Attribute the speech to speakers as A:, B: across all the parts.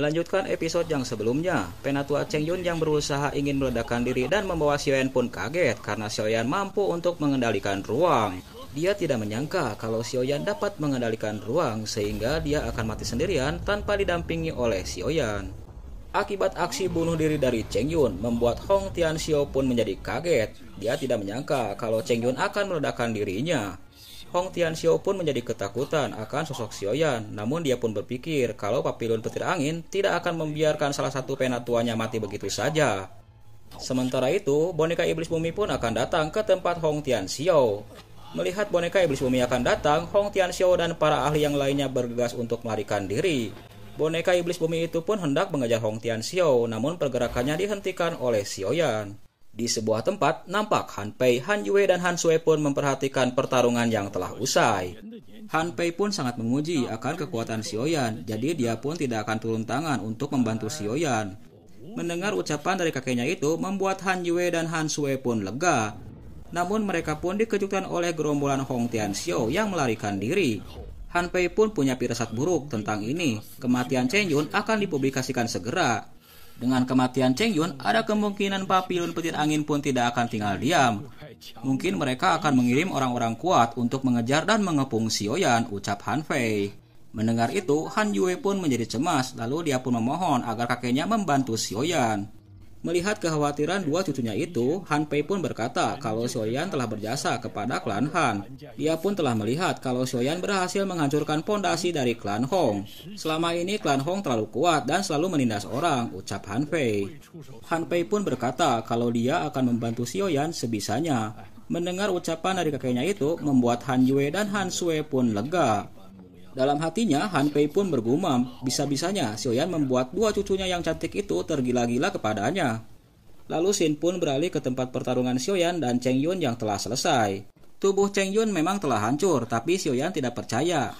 A: Melanjutkan episode yang sebelumnya, Penatua Cheng Yun yang berusaha ingin meledakkan diri dan membawa Xiaoyan pun kaget karena Xiaoyan mampu untuk mengendalikan ruang. Dia tidak menyangka kalau Xiaoyan dapat mengendalikan ruang sehingga dia akan mati sendirian tanpa didampingi oleh Xiaoyan. Akibat aksi bunuh diri dari Cheng Yun membuat Hong Tianxiao pun menjadi kaget. Dia tidak menyangka kalau Cheng Yun akan meledakkan dirinya. Hong Tianxiao pun menjadi ketakutan akan sosok Xiaoyan, namun dia pun berpikir kalau Papilun Petir Angin tidak akan membiarkan salah satu penatuanya mati begitu saja. Sementara itu, boneka Iblis Bumi pun akan datang ke tempat Hong Tianxiao. Melihat boneka Iblis Bumi akan datang, Hong Tianxiao dan para ahli yang lainnya bergegas untuk melarikan diri. Boneka Iblis Bumi itu pun hendak mengejar Hong Tianxiao, namun pergerakannya dihentikan oleh Xiaoyan. Di sebuah tempat, nampak Han Pei, Han Yue, dan Han Sui pun memperhatikan pertarungan yang telah usai. Han Pei pun sangat menguji akan kekuatan Xiaoyan, jadi dia pun tidak akan turun tangan untuk membantu Xiaoyan. Mendengar ucapan dari kakeknya itu membuat Han Yue dan Han Sui pun lega. Namun mereka pun dikejutkan oleh gerombolan Hong Tianxiao yang melarikan diri. Han Pei pun punya firasat buruk tentang ini. Kematian Cheng Yun akan dipublikasikan segera. Dengan kematian Cheng Yun, ada kemungkinan Papilun Petir Angin pun tidak akan tinggal diam. Mungkin mereka akan mengirim orang-orang kuat untuk mengejar dan mengepung Xiaoyan, ucap Han Fei. Mendengar itu, Han Yue pun menjadi cemas, lalu dia pun memohon agar kakeknya membantu Xiaoyan. Melihat kekhawatiran dua cucunya itu, Han Pei pun berkata kalau Xiaoyan telah berjasa kepada klan Han. Dia pun telah melihat kalau Xiaoyan berhasil menghancurkan pondasi dari klan Hong. Selama ini klan Hong terlalu kuat dan selalu menindas orang, ucap Han Pei. Han Pei pun berkata kalau dia akan membantu Xiaoyan sebisanya. Mendengar ucapan dari kakeknya itu membuat Han Yue dan Han Sui pun lega. Dalam hatinya, Han Pei pun bergumam, bisa-bisanya Xiaoyan membuat dua cucunya yang cantik itu tergila-gila kepadanya. Lalu Xin pun beralih ke tempat pertarungan Xiaoyan dan Cheng Yun yang telah selesai. Tubuh Cheng Yun memang telah hancur, tapi Xiaoyan tidak percaya.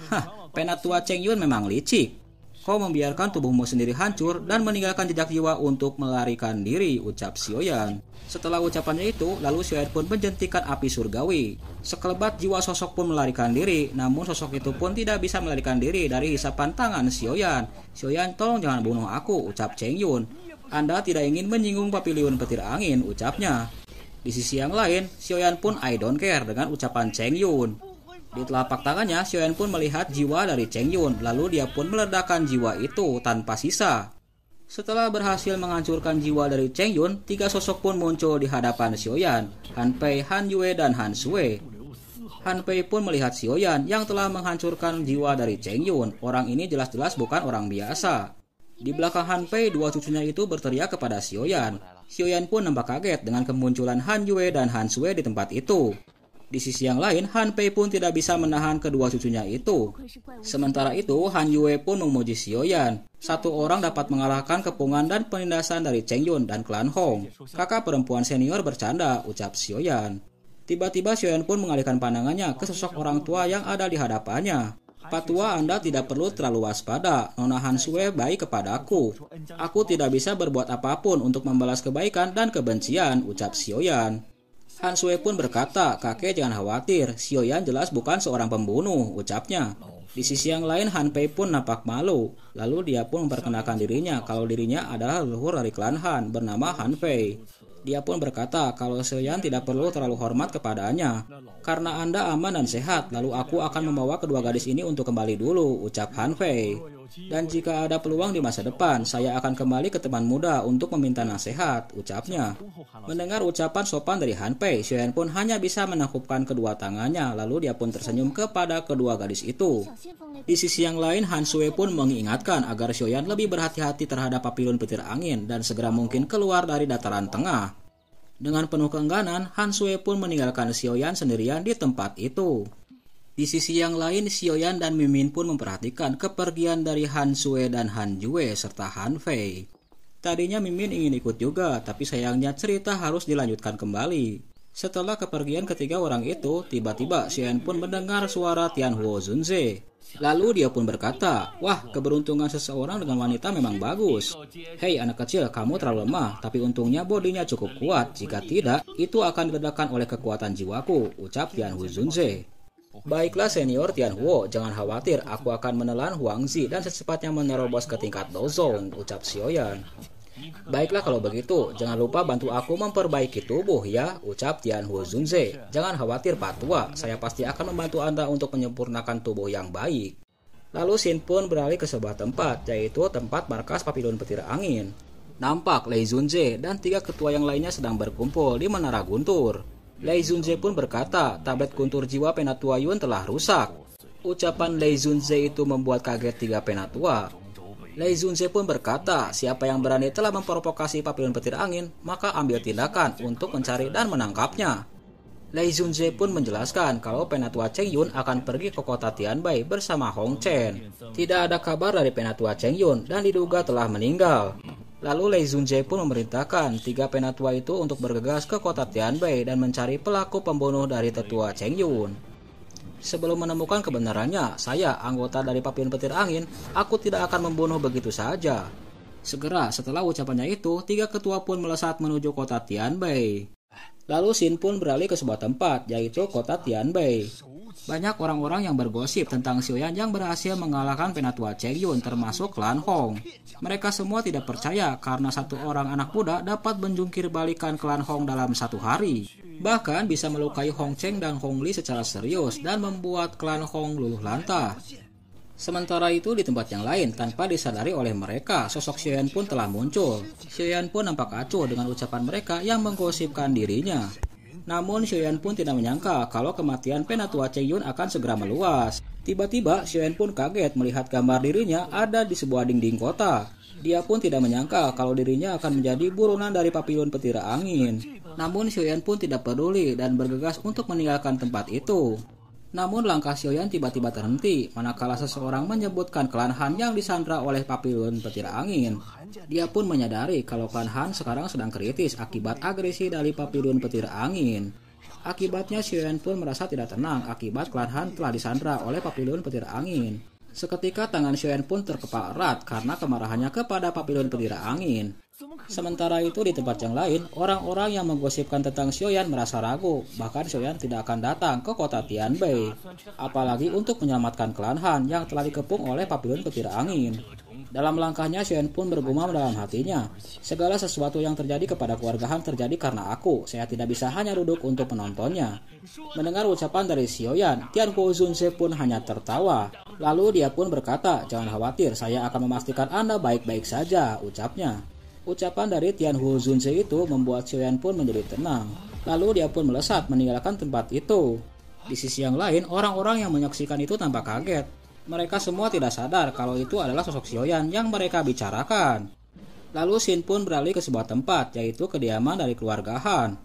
A: Penatua Cheng Yun memang licik. Kau membiarkan tubuhmu sendiri hancur dan meninggalkan jejak jiwa untuk melarikan diri, ucap Xiaoyan. Setelah ucapannya itu, lalu Xiaoyan pun menjentikan api surgawi. Sekelebat jiwa sosok pun melarikan diri, namun sosok itu pun tidak bisa melarikan diri dari hisapan tangan Xiaoyan. Xiaoyan, tolong jangan bunuh aku, ucap Cheng Yun. Anda tidak ingin menyinggung Papilun Petir Angin, ucapnya. Di sisi yang lain, Xiaoyan pun I don't care dengan ucapan Cheng Yun. Di telapak tangannya, Xiaoyan pun melihat jiwa dari Cheng Yun, lalu dia pun meledakkan jiwa itu tanpa sisa. Setelah berhasil menghancurkan jiwa dari Cheng Yun, tiga sosok pun muncul di hadapan Xiaoyan, Han Pei, Han Yue, dan Han Sui. Han Pei pun melihat Xiaoyan yang telah menghancurkan jiwa dari Cheng Yun. Orang ini jelas-jelas bukan orang biasa. Di belakang Han Pei, dua cucunya itu berteriak kepada Xiaoyan. Xiaoyan pun nampak kaget dengan kemunculan Han Yue dan Han Sui di tempat itu. Di sisi yang lain, Han Pei pun tidak bisa menahan kedua cucunya itu. Sementara itu, Han Yue pun memuji Xiaoyan. Satu orang dapat mengalahkan kepungan dan penindasan dari Cheng Yun dan klan Hong. Kakak perempuan senior bercanda, ucap Xiaoyan. Tiba-tiba Xiaoyan pun mengalihkan pandangannya ke sosok orang tua yang ada di hadapannya. Pak tua, Anda tidak perlu terlalu waspada. Nona Han Sui baik kepadaku. Aku tidak bisa berbuat apapun untuk membalas kebaikan dan kebencian, ucap Xiaoyan. Han Sui pun berkata, kakek jangan khawatir, Xiaoyan jelas bukan seorang pembunuh, ucapnya. Di sisi yang lain, Han Pei pun nampak malu. Lalu dia pun memperkenalkan dirinya kalau dirinya adalah leluhur dari klan Han bernama Han Pei. Dia pun berkata kalau Xiaoyan tidak perlu terlalu hormat kepadanya. Karena Anda aman dan sehat, lalu aku akan membawa kedua gadis ini untuk kembali dulu, ucap Han Pei. Dan jika ada peluang di masa depan, saya akan kembali ke teman muda untuk meminta nasihat, ucapnya. Mendengar ucapan sopan dari Han Pei, Xiaoyan pun hanya bisa menakupkan kedua tangannya, lalu dia pun tersenyum kepada kedua gadis itu. Di sisi yang lain, Han Sui pun mengingatkan agar Xiaoyan lebih berhati-hati terhadap Papilun Petir Angin dan segera mungkin keluar dari dataran tengah. Dengan penuh keengganan, Han Sui pun meninggalkan Xiaoyan sendirian di tempat itu. Di sisi yang lain, Xiaoyan dan Mimin pun memperhatikan kepergian dari Han Sui dan Han Yue serta Han Fei. Tadinya Mimin ingin ikut juga, tapi sayangnya cerita harus dilanjutkan kembali. Setelah kepergian ketiga orang itu, tiba-tiba Xiaoyan pun mendengar suara Tianhuo Zunze. Lalu dia pun berkata, wah, keberuntungan seseorang dengan wanita memang bagus. Hei anak kecil, kamu terlalu lemah, tapi untungnya bodinya cukup kuat. Jika tidak, itu akan diledakkan oleh kekuatan jiwaku, ucap Tianhuo Zunze. Baiklah senior Tianhuo, jangan khawatir, aku akan menelan Huangzi dan secepatnya menerobos ke tingkat Dozong, ucap Xiaoyan. Baiklah kalau begitu, jangan lupa bantu aku memperbaiki tubuh ya, ucap Tianhuo Zunze. Jangan khawatir Pak Tua, saya pasti akan membantu Anda untuk menyempurnakan tubuh yang baik. Lalu Xin pun beralih ke sebuah tempat, yaitu tempat markas Papillon Petir Angin. Nampak Lei Zunze dan 3 ketua yang lainnya sedang berkumpul di Menara Guntur. Lei Zunze pun berkata, tablet guntur jiwa Penatua Yun telah rusak. Ucapan Lei Zunze itu membuat kaget 3 penatua. Lei Zunze pun berkata, siapa yang berani telah memprovokasi Papillon Petir Angin, maka ambil tindakan untuk mencari dan menangkapnya. Lei Zunze pun menjelaskan kalau Penatua Cheng Yun akan pergi ke kota Tianbai bersama Hong Chen. Tidak ada kabar dari Penatua Cheng Yun dan diduga telah meninggal. Lalu Lei Zunze pun memerintahkan 3 penatua itu untuk bergegas ke kota Tianbai dan mencari pelaku pembunuh dari tetua Cheng Yun. Sebelum menemukan kebenarannya, saya, anggota dari Papillon Petir Angin, aku tidak akan membunuh begitu saja. Segera setelah ucapannya itu, 3 ketua pun melesat menuju kota Tianbai. Lalu Xin pun beralih ke sebuah tempat, yaitu kota Tianbai. Banyak orang-orang yang bergosip tentang Xiaoyan yang berhasil mengalahkan Penatua Cheng Yun termasuk klan Hong. Mereka semua tidak percaya karena 1 orang anak muda dapat menjungkir balikan klan Hong dalam 1 hari. Bahkan bisa melukai Hong Cheng dan Hong Li secara serius dan membuat klan Hong luluh lantah. Sementara itu di tempat yang lain, tanpa disadari oleh mereka, sosok Xiaoyan pun telah muncul. Xiaoyan pun nampak acuh dengan ucapan mereka yang menggosipkan dirinya. Namun Xiaoyan pun tidak menyangka kalau kematian Penatua Cheng Yun akan segera meluas. Tiba-tiba Xiaoyan pun kaget melihat gambar dirinya ada di sebuah dinding kota. Dia pun tidak menyangka kalau dirinya akan menjadi buronan dari Papillon Petir Angin. Namun Xiaoyan pun tidak peduli dan bergegas untuk meninggalkan tempat itu. Namun langkah Xiaoyan tiba-tiba terhenti manakala seseorang menyebutkan klan Han yang disandra oleh Papillon Petir Angin. Dia pun menyadari kalau klan Han sekarang sedang kritis akibat agresi dari Papillon Petir Angin. Akibatnya Xiaoyan pun merasa tidak tenang akibat klan Han telah disandra oleh Papillon Petir Angin. Seketika tangan Xiaoyan pun terkepal erat karena kemarahannya kepada Papillon Petir Angin. Sementara itu di tempat yang lain, orang-orang yang menggosipkan tentang Xiaoyan merasa ragu, bahkan Xiaoyan tidak akan datang ke kota Tianbai, apalagi untuk menyelamatkan klan Han yang telah dikepung oleh Papillon Petir Angin. Dalam langkahnya Xiaoyan pun bergumam dalam hatinya, segala sesuatu yang terjadi kepada keluarga Han terjadi karena aku, saya tidak bisa hanya duduk untuk menontonnya. Mendengar ucapan dari Xiaoyan, Tianhuo Zunze pun hanya tertawa. Lalu dia pun berkata, jangan khawatir, saya akan memastikan Anda baik-baik saja, ucapnya. Ucapan dari Tianhuo Zunze itu membuat Xiaoyan pun menjadi tenang. Lalu dia pun melesat meninggalkan tempat itu. Di sisi yang lain, orang-orang yang menyaksikan itu tampak kaget. Mereka semua tidak sadar kalau itu adalah sosok Xiaoyan yang mereka bicarakan. Lalu Xin pun beralih ke sebuah tempat, yaitu kediaman dari keluarga Han.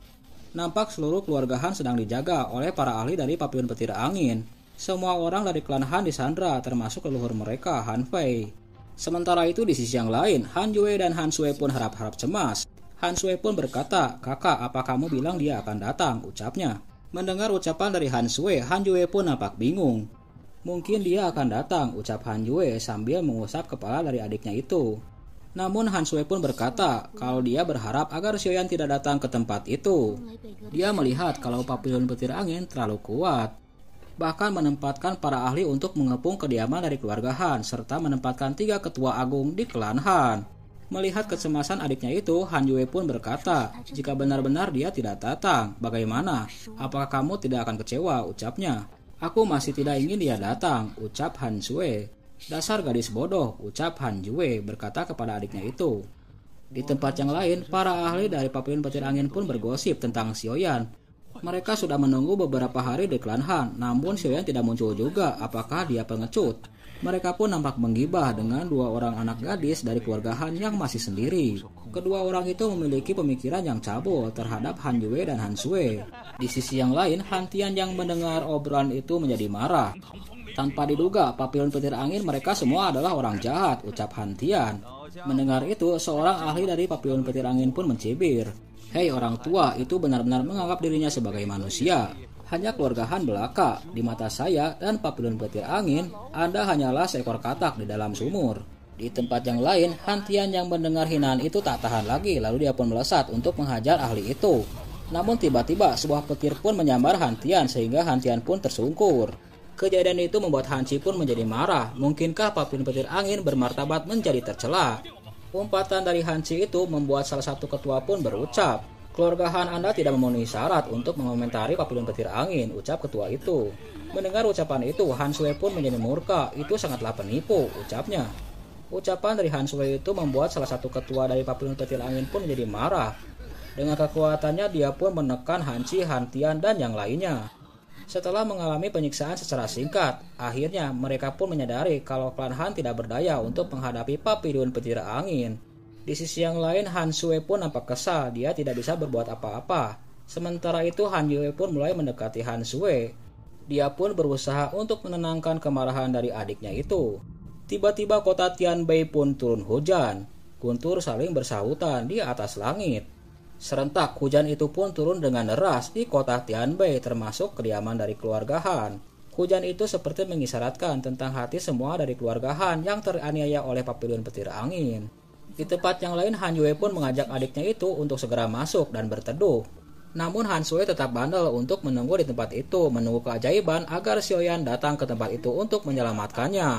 A: Nampak seluruh keluarga Han sedang dijaga oleh para ahli dari Papillon Petir Angin. Semua orang dari klan Han disandra, termasuk leluhur mereka, Han Fei. Sementara itu di sisi yang lain, Han Yue dan Han Sui pun harap-harap cemas. Han Sui pun berkata, kakak, apa kamu bilang dia akan datang, ucapnya. Mendengar ucapan dari Han Sui, Han Yue pun nampak bingung. Mungkin dia akan datang, ucap Han Yue sambil mengusap kepala dari adiknya itu. Namun Han Sui pun berkata, kalau dia berharap agar Xiaoyan tidak datang ke tempat itu. Dia melihat kalau Papillon Petir Angin terlalu kuat. Bahkan menempatkan para ahli untuk mengepung kediaman dari keluarga Han, serta menempatkan 3 ketua agung di klan Han. Melihat kecemasan adiknya itu, Han Yue pun berkata, jika benar-benar dia tidak datang, bagaimana? Apakah kamu tidak akan kecewa? Ucapnya. Aku masih tidak ingin dia datang, ucap Han Sui. Dasar gadis bodoh, ucap Han Yue berkata kepada adiknya itu. Di tempat yang lain, para ahli dari Papillon Petir Angin pun bergosip tentang Xiaoyan. Mereka sudah menunggu beberapa hari di klan Han, namun Xiaoyan tidak muncul juga. Apakah dia pengecut? Mereka pun nampak menggibah dengan 2 orang anak gadis dari keluarga Han yang masih sendiri. Kedua orang itu memiliki pemikiran yang cabul terhadap Han Yue dan Han Sui. Di sisi yang lain, Han Tian yang mendengar obrolan itu menjadi marah. Tanpa diduga, Papillon Petir Angin mereka semua adalah orang jahat, ucap Han Tian. Mendengar itu, seorang ahli dari Papillon Petir Angin pun mencibir. Hei orang tua, itu benar-benar menganggap dirinya sebagai manusia. Hanya keluarga Han belaka. Di mata saya dan Papillon Petir Angin, Anda hanyalah seekor katak di dalam sumur. Di tempat yang lain, Han Tian yang mendengar hinaan itu tak tahan lagi, lalu dia pun melesat untuk menghajar ahli itu. Namun tiba-tiba sebuah petir pun menyambar Han Tian sehingga Han Tian pun tersungkur. Kejadian itu membuat Han Chi pun menjadi marah. Mungkinkah papilun petir angin bermartabat menjadi tercela? Umpatan dari Han Chi itu membuat salah satu ketua pun berucap, "Keluarga Han Anda tidak memenuhi syarat untuk mengomentari papilun petir angin," ucap ketua itu. Mendengar ucapan itu, Han Sui pun menjadi murka. "Itu sangatlah penipu," ucapnya. Ucapan dari Han Sui itu membuat salah satu ketua dari papilun petir angin pun menjadi marah. Dengan kekuatannya dia pun menekan Han Chi, Han Tian, dan yang lainnya. Setelah mengalami penyiksaan secara singkat, akhirnya mereka pun menyadari kalau klan Han tidak berdaya untuk menghadapi papilun petir angin. Di sisi yang lain, Han Sui pun nampak kesal, dia tidak bisa berbuat apa-apa. Sementara itu Han Yue pun mulai mendekati Han Sui. Dia pun berusaha untuk menenangkan kemarahan dari adiknya itu. Tiba-tiba kota Tianbei pun turun hujan. Guntur saling bersahutan di atas langit. Serentak hujan itu pun turun dengan deras di kota Tianbei, termasuk kediaman dari keluarga Han. Hujan itu seperti mengisyaratkan tentang hati semua dari keluarga Han yang teraniaya oleh papilun petir angin. Di tempat yang lain, Han Yue pun mengajak adiknya itu untuk segera masuk dan berteduh. Namun Han Sui tetap bandel untuk menunggu di tempat itu, menunggu keajaiban agar Xiaoyan datang ke tempat itu untuk menyelamatkannya.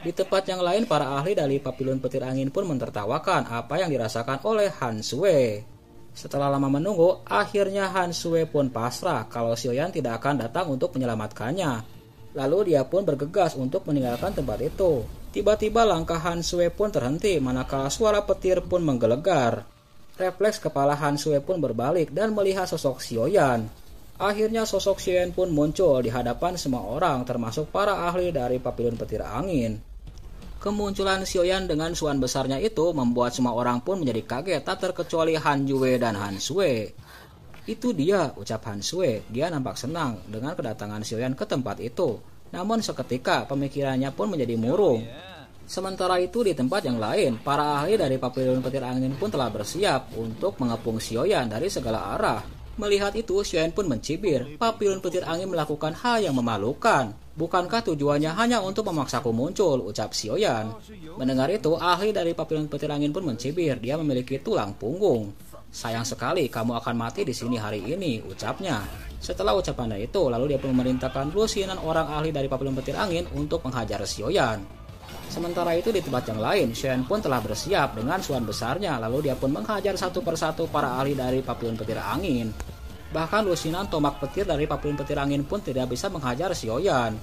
A: Di tempat yang lain, para ahli dari papilun petir angin pun mentertawakan apa yang dirasakan oleh Han Sui. Setelah lama menunggu, akhirnya Han Sui pun pasrah kalau Xiaoyan tidak akan datang untuk menyelamatkannya. Lalu dia pun bergegas untuk meninggalkan tempat itu. Tiba-tiba langkah Han Sui pun terhenti manakala suara petir pun menggelegar. Refleks kepala Han Sui pun berbalik dan melihat sosok Xiaoyan. Akhirnya sosok Xiaoyan pun muncul di hadapan semua orang, termasuk para ahli dari papilun petir angin. Kemunculan Xiaoyan dengan suan besarnya itu membuat semua orang pun menjadi kaget, tak terkecuali Han Yue dan Han Sui. "Itu dia," ucap Han Sui. Dia nampak senang dengan kedatangan Xiaoyan ke tempat itu. Namun seketika pemikirannya pun menjadi murung. Sementara itu di tempat yang lain, para ahli dari papilun petir angin pun telah bersiap untuk mengepung Xiaoyan dari segala arah. Melihat itu, Xiaoyan pun mencibir, "Papilun petir angin melakukan hal yang memalukan. Bukankah tujuannya hanya untuk memaksaku muncul?" ucap Xiaoyan. Mendengar itu, ahli dari papilun petir angin pun mencibir, "Dia memiliki tulang punggung. Sayang sekali kamu akan mati di sini hari ini," ucapnya. Setelah ucapannya itu, lalu dia pun memerintahkan lusinan orang ahli dari papilun petir angin untuk menghajar Xiaoyan. Sementara itu di tempat yang lain, Xiaoyan pun telah bersiap dengan suan besarnya, lalu dia pun menghajar satu persatu para ahli dari papilun petir angin. Bahkan lusinan tombak petir dari papilun petir angin pun tidak bisa menghajar Xiaoyan.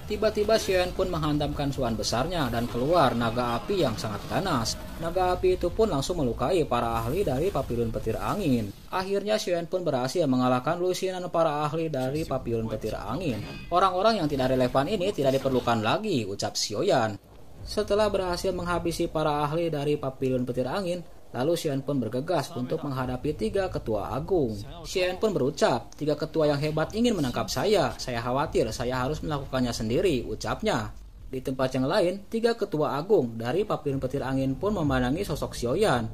A: Tiba-tiba Xiaoyan pun menghantamkan suan besarnya dan keluar naga api yang sangat ganas. Naga api itu pun langsung melukai para ahli dari papilun petir angin. Akhirnya Xiaoyan pun berhasil mengalahkan lusinan para ahli dari papilun petir angin. "Orang-orang yang tidak relevan ini tidak diperlukan lagi," ucap Xiaoyan. Setelah berhasil menghabisi para ahli dari papilun petir angin, lalu Xiaoyan pun bergegas untuk menghadapi 3 ketua agung. Xiaoyan pun berucap, "3 ketua yang hebat ingin menangkap saya. Saya khawatir saya harus melakukannya sendiri," ucapnya. Di tempat yang lain, 3 ketua agung dari papilun petir angin pun memandangi sosok Xiaoyan.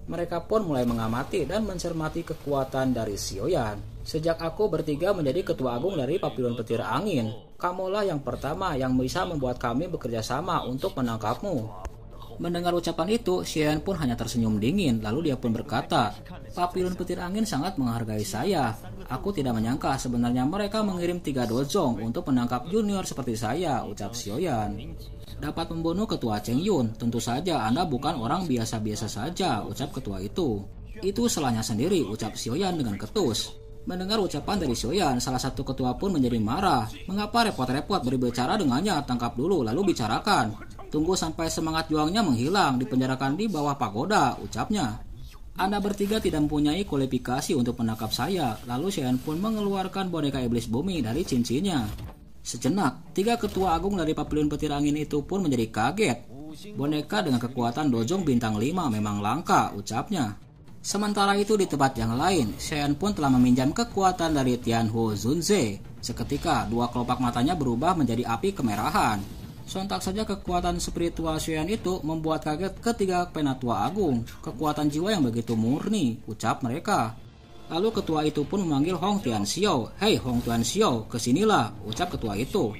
A: Mereka pun mulai mengamati dan mencermati kekuatan dari Xiaoyan. "Sejak aku bertiga menjadi ketua agung dari papilun petir angin, kamulah yang pertama yang bisa membuat kami bekerja sama untuk menangkapmu." Mendengar ucapan itu, Xiaoyan pun hanya tersenyum dingin, lalu dia pun berkata, "Papilun petir angin sangat menghargai saya. Aku tidak menyangka sebenarnya mereka mengirim 3 dozong untuk menangkap junior seperti saya," ucap Xiaoyan. "Dapat membunuh ketua Cheng Yun, tentu saja Anda bukan orang biasa-biasa saja," ucap ketua itu. "Itu salahnya sendiri," ucap Xiaoyan dengan ketus. Mendengar ucapan dari Xiaoyan, salah satu ketua pun menjadi marah. "Mengapa repot-repot berbicara dengannya? Tangkap dulu lalu bicarakan. Tunggu sampai semangat juangnya menghilang, dipenjarakan di bawah pagoda," ucapnya. "Anda bertiga tidak mempunyai kualifikasi untuk menangkap saya." Lalu Xiaoyan pun mengeluarkan boneka iblis bumi dari cincinnya. Sejenak, 3 ketua agung dari papilun petir angin itu pun menjadi kaget. "Boneka dengan kekuatan dojong bintang 5 memang langka," ucapnya. Sementara itu di tempat yang lain, Xiaoyan pun telah meminjam kekuatan dari Tianhu Zunze. Seketika, 2 kelopak matanya berubah menjadi api kemerahan. Sontak saja kekuatan spiritual Xiaoyan itu membuat kaget ketiga penatua agung. "Kekuatan jiwa yang begitu murni," ucap mereka. Lalu ketua itu pun memanggil Hong Tianxiao. "Hei Hong Tianxiao, kesinilah," ucap ketua itu.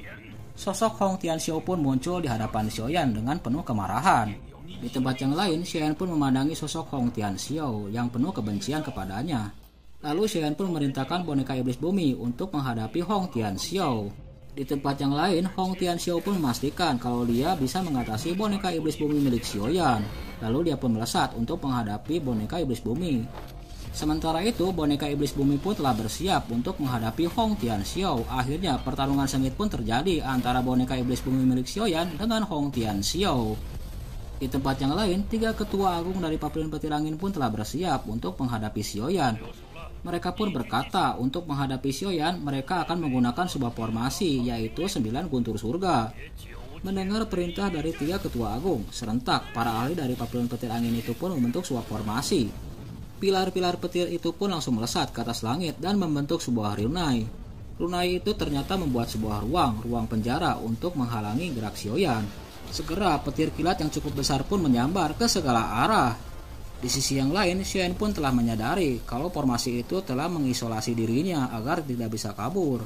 A: Sosok Hong Tianxiao pun muncul di hadapan Xiaoyan dengan penuh kemarahan. Di tempat yang lain, Xiaoyan pun memandangi sosok Hong Tianxiao yang penuh kebencian kepadanya. Lalu Xiaoyan pun memerintahkan boneka iblis bumi untuk menghadapi Hong Tianxiao. Di tempat yang lain, Hong Tianxiao pun memastikan kalau dia bisa mengatasi boneka iblis bumi milik Xiaoyan. Lalu dia pun melesat untuk menghadapi boneka iblis bumi. Sementara itu, boneka iblis bumi pun telah bersiap untuk menghadapi Hong Tianxiao. Akhirnya, pertarungan sengit pun terjadi antara boneka iblis bumi milik Xiaoyan dengan Hong Tianxiao. Di tempat yang lain, 3 ketua agung dari Pavilion Petir Angin pun telah bersiap untuk menghadapi Xiaoyan. Mereka pun berkata untuk menghadapi Xiaoyan, mereka akan menggunakan sebuah formasi, yaitu 9 guntur surga. Mendengar perintah dari 3 ketua agung, serentak para ahli dari Pavilion Petir Angin itu pun membentuk sebuah formasi. Pilar-pilar petir itu pun langsung melesat ke atas langit dan membentuk sebuah runai. Runai itu ternyata membuat sebuah ruang penjara untuk menghalangi gerak Xiaoyan. Segera petir kilat yang cukup besar pun menyambar ke segala arah. Di sisi yang lain, Xiaoyan pun telah menyadari kalau formasi itu telah mengisolasi dirinya agar tidak bisa kabur.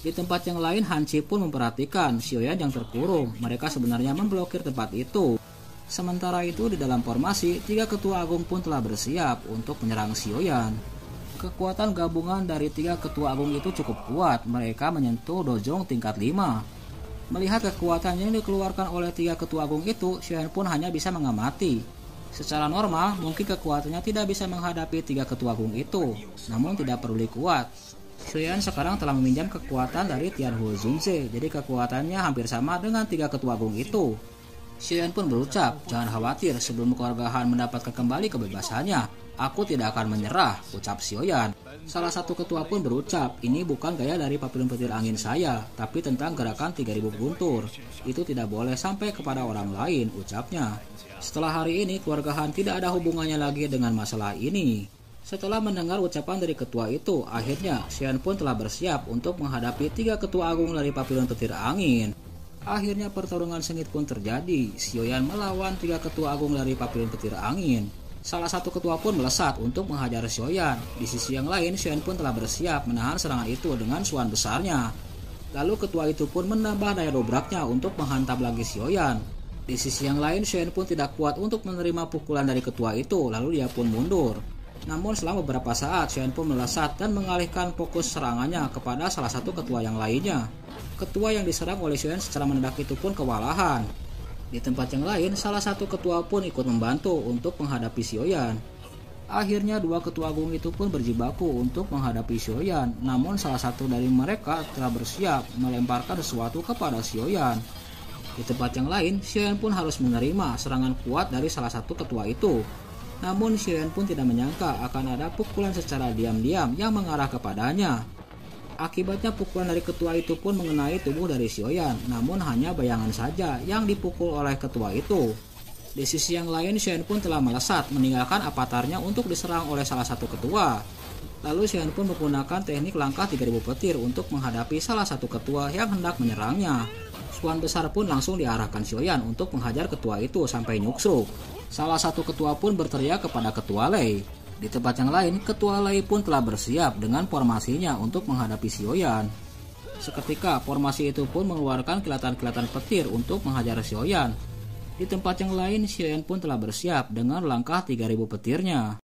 A: Di tempat yang lain, Han Qi pun memperhatikan Xiaoyan yang terkurung. Mereka sebenarnya memblokir tempat itu. Sementara itu, di dalam formasi, 3 ketua agung pun telah bersiap untuk menyerang Xiaoyan. Kekuatan gabungan dari 3 ketua agung itu cukup kuat. Mereka menyentuh dojong tingkat 5. Melihat kekuatan yang dikeluarkan oleh 3 ketua agung itu, Xiaoyan pun hanya bisa mengamati. Secara normal, mungkin kekuatannya tidak bisa menghadapi 3 ketua agung itu, namun tidak perlu kuat. Xiaoyan sekarang telah meminjam kekuatan dari Tianhu Zunze, jadi kekuatannya hampir sama dengan 3 ketua agung itu. Xiaoyan pun berucap, jangan khawatir, sebelum keluarga Han mendapatkan kembali kebebasannya, aku tidak akan menyerah, ucap Xiaoyan. Salah satu ketua pun berucap, ini bukan gaya dari Pavilion Petir Angin saya, tapi tentang gerakan 3000 guntur. Itu tidak boleh sampai kepada orang lain, ucapnya. Setelah hari ini, keluarga Han tidak ada hubungannya lagi dengan masalah ini. Setelah mendengar ucapan dari ketua itu, akhirnya Xiaoyan pun telah bersiap untuk menghadapi 3 ketua agung dari Pavilion Petir Angin. Akhirnya pertarungan sengit pun terjadi. Xiaoyan melawan 3 ketua agung dari Pavilion Petir Angin. Salah satu ketua pun melesat untuk menghajar Xiaoyan. Di sisi yang lain, Xiaoyan pun telah bersiap menahan serangan itu dengan suan besarnya. Lalu ketua itu pun menambah daya dobraknya untuk menghantam lagi Xiaoyan. Di sisi yang lain, Xiaoyan pun tidak kuat untuk menerima pukulan dari ketua itu, lalu dia pun mundur. Namun selama beberapa saat, Xiaoyan pun melesat dan mengalihkan fokus serangannya kepada salah satu ketua yang lainnya. Ketua yang diserang oleh Xiaoyan secara mendadak itu pun kewalahan. Di tempat yang lain, salah satu ketua pun ikut membantu untuk menghadapi Xiaoyan. Akhirnya 2 ketua agung itu pun berjibaku untuk menghadapi Xiaoyan. Namun salah satu dari mereka telah bersiap melemparkan sesuatu kepada Xiaoyan. Di tempat yang lain, Xiaoyan pun harus menerima serangan kuat dari salah satu ketua itu. Namun Xiaoyan pun tidak menyangka akan ada pukulan secara diam-diam yang mengarah kepadanya. Akibatnya pukulan dari ketua itu pun mengenai tubuh dari Xiaoyan, namun hanya bayangan saja yang dipukul oleh ketua itu. Di sisi yang lain, Xiaoyan pun telah melesat meninggalkan avatarnya untuk diserang oleh salah satu ketua. Lalu Xiaoyan pun menggunakan teknik langkah 3000 petir untuk menghadapi salah satu ketua yang hendak menyerangnya. Suan besar pun langsung diarahkan Xiaoyan untuk menghajar ketua itu sampai nyuksruk. Salah satu ketua pun berteriak kepada ketua Lei. Di tempat yang lain, ketua Lei pun telah bersiap dengan formasinya untuk menghadapi Xiaoyan. Seketika, formasi itu pun mengeluarkan kilatan-kilatan petir untuk menghajar Xiaoyan. Di tempat yang lain, Xiaoyan pun telah bersiap dengan langkah 3000 petirnya.